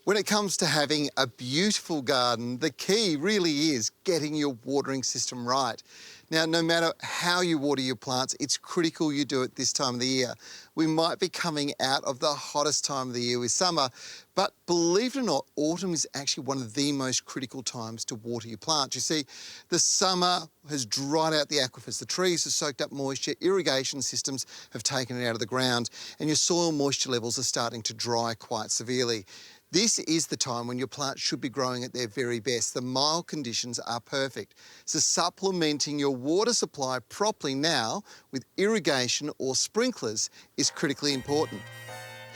When it comes to having a beautiful garden, the key really is getting your watering system right. Now, no matter how you water your plants, it's critical you do it this time of the year. We might be coming out of the hottest time of the year with summer, but believe it or not, autumn is actually one of the most critical times to water your plants. You see, the summer has dried out the aquifers, the trees have soaked up moisture, irrigation systems have taken it out of the ground, and your soil moisture levels are starting to dry quite severely. This is the time when your plants should be growing at their very best. The mild conditions are perfect. So supplementing your water supply properly now with irrigation or sprinklers is critically important.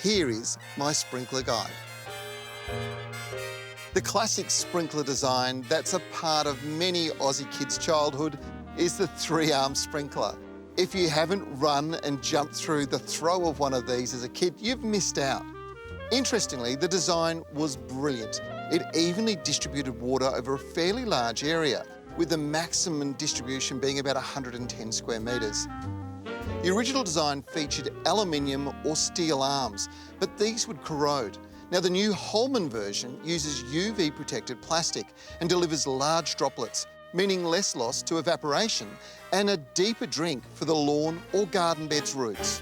Here is my sprinkler guide. The classic sprinkler design that's a part of many Aussie kids' childhood is the 3-arm sprinkler. If you haven't run and jumped through the throw of one of these as a kid, you've missed out. Interestingly, the design was brilliant. It evenly distributed water over a fairly large area, with the maximum distribution being about 110 square metres. The original design featured aluminium or steel arms, but these would corrode. Now, the new Holman version uses UV-protected plastic and delivers large droplets, meaning less loss to evaporation and a deeper drink for the lawn or garden bed's roots.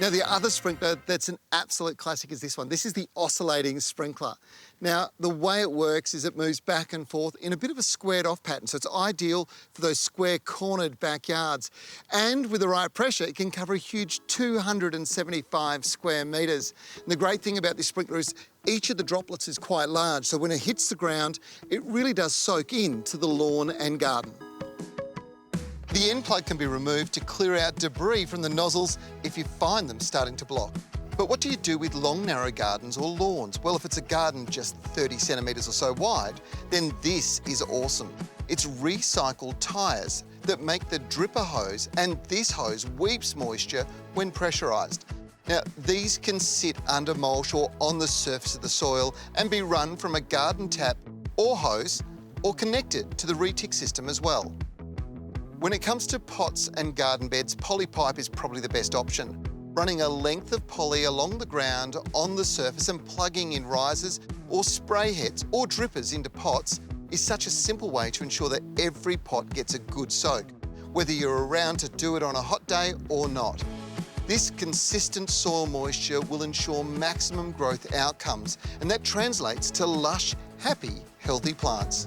Now, the other sprinkler that's an absolute classic is this one. This is the oscillating sprinkler. Now, the way it works is it moves back and forth in a bit of a squared off pattern, so it's ideal for those square cornered backyards. And with the right pressure, it can cover a huge 275 square metres. And the great thing about this sprinkler is each of the droplets is quite large, so when it hits the ground, it really does soak into the lawn and garden. The end plug can be removed to clear out debris from the nozzles if you find them starting to block. But what do you do with long, narrow gardens or lawns? Well, if it's a garden just 30 centimetres or so wide, then this is awesome. It's recycled tyres that make the dripper hose, and this hose weeps moisture when pressurised. Now, these can sit under mulch or on the surface of the soil and be run from a garden tap or hose or connected to the retic system as well. When it comes to pots and garden beds, poly pipe is probably the best option. Running a length of poly along the ground on the surface and plugging in risers or spray heads or drippers into pots is such a simple way to ensure that every pot gets a good soak, whether you're around to do it on a hot day or not. This consistent soil moisture will ensure maximum growth outcomes, and that translates to lush, happy, healthy plants.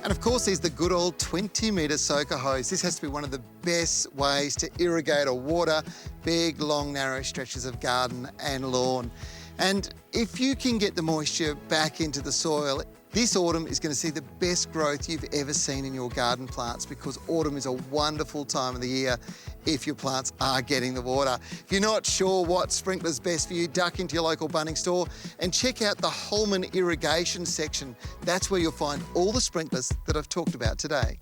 And of course, there's the good old 20-metre soaker hose. This has to be one of the best ways to irrigate or water big, long, narrow stretches of garden and lawn. And if you can get the moisture back into the soil, this autumn is going to see the best growth you've ever seen in your garden plants, because autumn is a wonderful time of the year if your plants are getting the water. If you're not sure what sprinkler's best for you, duck into your local Bunnings store and check out the Holman irrigation section. That's where you'll find all the sprinklers that I've talked about today.